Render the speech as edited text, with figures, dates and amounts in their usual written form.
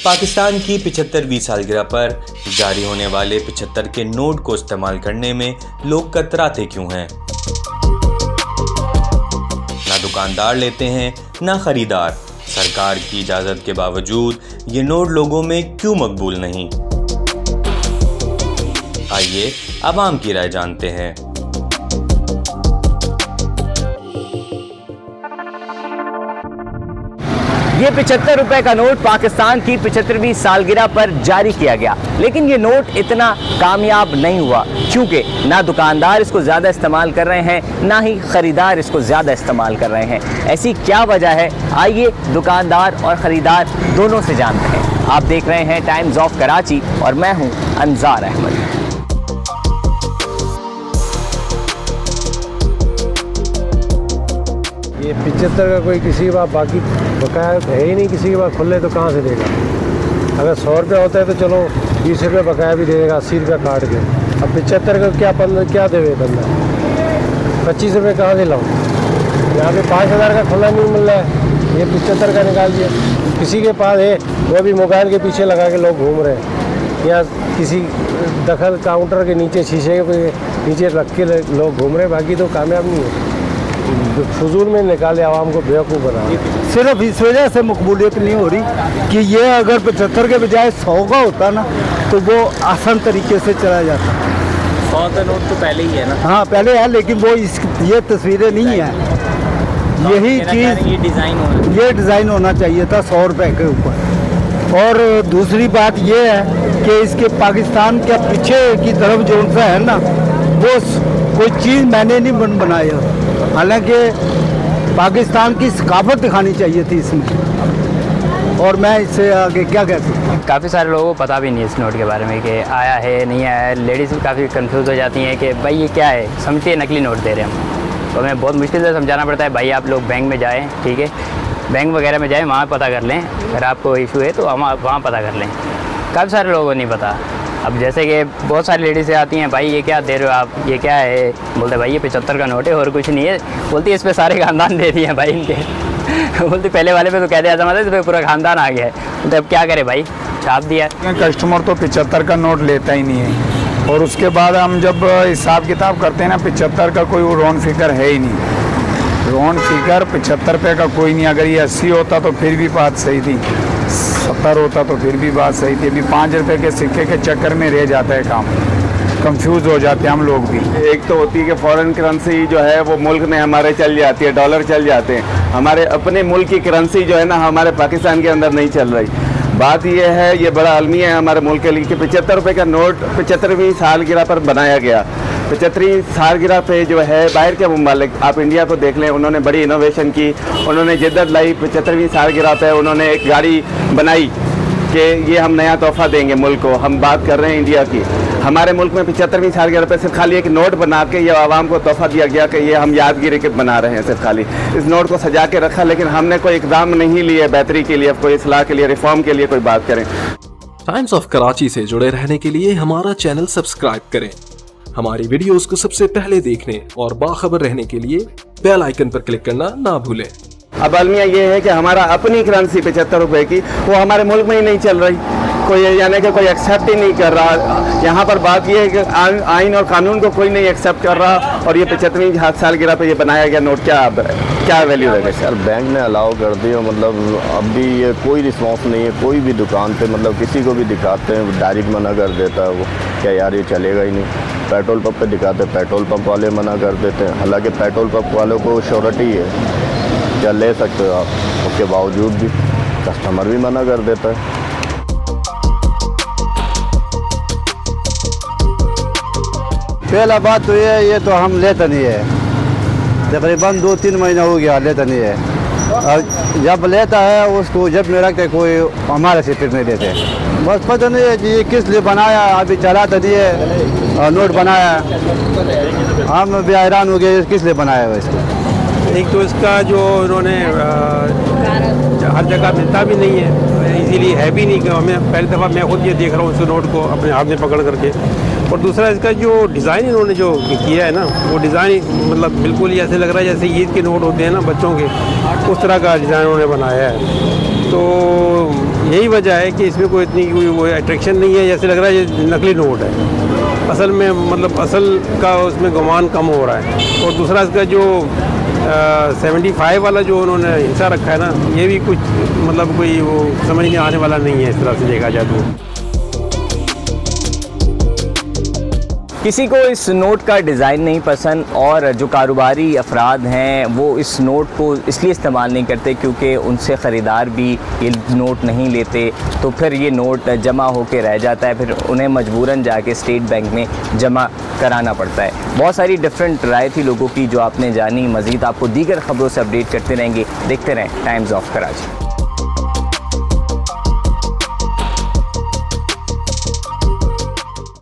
पाकिस्तान की 75वीं सालगिरह पर जारी होने वाले 75 के नोट को इस्तेमाल करने में लोग कतराते क्यों हैं? ना दुकानदार लेते हैं ना खरीदार। सरकार की इजाजत के बावजूद ये नोट लोगों में क्यों मकबूल नहीं? आइए आवाम की राय जानते हैं। ये 75 रुपए का नोट पाकिस्तान की 75वीं सालगिरह पर जारी किया गया, लेकिन ये नोट इतना कामयाब नहीं हुआ क्योंकि ना दुकानदार इसको ज़्यादा इस्तेमाल कर रहे हैं ना ही ख़रीदार इसको ज़्यादा इस्तेमाल कर रहे हैं। ऐसी क्या वजह है, आइए दुकानदार और ख़रीदार दोनों से जानते हैं। आप देख रहे हैं टाइम्स ऑफ कराची और मैं हूँ अंजार अहमद। ये 75 का कोई किसी के पास बाकी बकाया है ही नहीं, किसी के पास खुले तो कहाँ से देगा। अगर 100 रुपये होता है तो चलो 20 रुपये बकाया भी दे देगा, 80 रुपये काट के। अब 75 का क्या देवे बंदा, 25 रुपये कहाँ से लाऊँ? यहाँ पे 5000 का खुला नहीं मिल रहा है, ये 75 का निकाल दिया। किसी के पास है वो भी मोबाइल के पीछे लगा के लोग घूम रहे हैं, या किसी दखल काउंटर के नीचे शीशे के नीचे रख के लोग घूम रहे हैं, बाकी तो कामयाब नहीं है। फजूल में निकाले, आवाम को बेवकूफ़ बना। सिर्फ इस वजह से मकबूलियत नहीं हो रही कि ये अगर 75 के बजाय 100 का होता ना तो वो आसान तरीके से चला जाता। 100 का नोट तो पहले ही है ना? हाँ पहले है, लेकिन वो ये तस्वीरें नहीं है। यही चीज़ ये डिज़ाइन होना चाहिए था 100 रुपये के ऊपर। और दूसरी बात ये है कि इसके पाकिस्तान के पीछे की तरफ जो सा है ना, वो कोई चीज़ मैंने नहीं बनाया, हालांकि पाकिस्तान की सकाफत दिखानी चाहिए थी इसमें। और मैं इससे आगे क्या कह सकता हूँ। काफ़ी सारे लोगों को पता भी नहीं इस नोट के बारे में कि आया है नहीं आया है। लेडीज़ भी काफ़ी कंफ्यूज हो जाती हैं कि भाई ये क्या है, समझती है नकली नोट दे रहे हैं हम। तो हमें बहुत मुश्किल से समझाना पड़ता है, भाई आप लोग बैंक में जाएँ, ठीक है, बैंक वगैरह में जाएँ, वहाँ पता कर लें, अगर आपको इशू है तो वहाँ पता कर लें। काफ़ी सारे लोगों को नहीं पता। अब जैसे कि बहुत सारी लेडीज़ें आती हैं, भाई ये क्या दे रहे हो आप, ये क्या है? बोलते भाई ये 75 का नोट है और कुछ नहीं है। बोलती है इस पर सारे खानदान दे दिए हैं भाई इनके। बोलती पहले वाले पे तो कह दिया था, मतलब इस पर पूरा खानदान आ गया है। बोलते अब क्या करें भाई, छाप दिया। कस्टमर तो 75 का नोट लेता ही नहीं है, और उसके बाद हम जब हिसाब किताब करते हैं ना, 75 का कोई वो राउंड फिगर है ही नहीं। राउंड फिगर 75 रुपये का कोई नहीं। अगर ये 80 होता तो फिर भी बात सही थी, 70 होता तो फिर भी बात सही थी। अभी 5 रुपये के सिक्के के चक्कर में रह जाता है काम, कंफ्यूज हो जाते हैं हम लोग भी। एक तो होती है कि फॉरेन करेंसी जो है वो मुल्क में हमारे चल जाती है, डॉलर चल जाते हैं। हमारे अपने मुल्क की करेंसी जो है ना हमारे पाकिस्तान के अंदर नहीं चल रही। बात यह है, ये बड़ा अलमिया है हमारे मुल्क के लिए कि 75 रुपये का नोट 75वीं सालगिरह पर बनाया गया। 75वीं सालगिरह पे जो है बाहर के मुमालिक, आप इंडिया को देख लें, उन्होंने बड़ी इनोवेशन की, उन्होंने जिद्दत लाई। 75वीं सालगिरह पे उन्होंने एक गाड़ी बनाई कि ये हम नया तोहफ़ा देंगे मुल्क को। हम बात कर रहे हैं इंडिया की। हमारे मुल्क में 75वीं सालगिरह पे सिर्फ खाली एक नोट बना के ये आवाम को तोहफ़ा दिया गया कि ये हम यादगिरी के बना रहे हैं। सिर्फ खाली इस नोट को सजा के रखा, लेकिन हमने कोई इक़दाम नहीं लिए बेहतरी के लिए, कोई इस्लाह के लिए, रिफॉर्म के लिए कोई बात करें। टाइम्स ऑफ कराची से जुड़े रहने के लिए हमारा चैनल सब्सक्राइब करें। हमारी वीडियोस को सबसे पहले देखने और बाखबर रहने के लिए बेल आइकन पर क्लिक करना ना भूलें। अब अलमिया ये है कि हमारा अपनी करेंसी 75 रुपये की वो हमारे मुल्क में ही नहीं चल रही, कोई यानी कि कोई एक्सेप्ट ही नहीं कर रहा। यहाँ पर बात ये है कि आइन और कानून को कोई नहीं एक्सेप्ट कर रहा, और ये 75वीं सालगिरह पे ये बनाया गया नोट क्या वैल्यू रहेगा? सर बैंक ने अलाउ कर दिया, मतलब अब भी ये कोई रिस्पॉन्स नहीं है। कोई भी दुकान पे मतलब किसी को भी दिखाते हैं डायरेक्ट मना कर देता है वो, क्या यार ये चलेगा ही नहीं। पेट्रोल पंप पे दिखाते हैं, पेट्रोल पंप वाले मना कर देते हैं, हालांकि पेट्रोल पंप वालों को श्योरिटी है, क्या ले सकते हो आप, उसके बावजूद भी कस्टमर भी मना कर देता है। पहला बात तो ये तो हम लेते नहीं है, तकरीबन 2-3 महीना हो गया लेता नहीं है। और जब लेता है उसको जब में रखते कोई हमारे से फिर नहीं देते। बस पता नहीं है कि ये किस लिए बनाया, अभी चलाता नहीं है और नोट बनाया। हम भी हैरान हो गए किस लिए बनाया है इसको। एक तो इसका जो इन्होंने हर जगह मिलता भी नहीं है, इजीली है भी नहीं। हमें पहली दफ़ा मैं खुद ये देख रहा हूँ उस नोट को अपने हाथ में पकड़ करके। और दूसरा इसका जो डिज़ाइन इन्होंने जो किया है ना, वो डिज़ाइन मतलब बिल्कुल ही ऐसे लग रहा है जैसे ईद के नोट होते हैं ना बच्चों के, उस तरह का डिज़ाइन उन्होंने बनाया है। तो यही वजह है कि इसमें कोई इतनी वो अट्रैक्शन नहीं है, जैसे लग रहा है ये नकली नोट है। असल में मतलब असल का उसमें गुमान कम हो रहा है। और दूसरा इसका जो 75 वाला जो उन्होंने हिस्सा रखा है ना, ये भी कुछ मतलब कोई वो समझ नहीं आने वाला नहीं है इस तरह से देखा जाए तो। किसी को इस नोट का डिज़ाइन नहीं पसंद और जो कारोबारी अफराद हैं वो इस नोट को इसलिए इस्तेमाल नहीं करते क्योंकि उनसे ख़रीदार भी ये नोट नहीं लेते, तो फिर ये नोट जमा होकर रह जाता है, फिर उन्हें मजबूरन जाके स्टेट बैंक में जमा कराना पड़ता है। बहुत सारी डिफरेंट राय थी लोगों की जो आपने जानी। मज़ीद आपको दीगर ख़बरों से अपडेट करते रहेंगे। देखते रहें टाइम्स ऑफ कराची।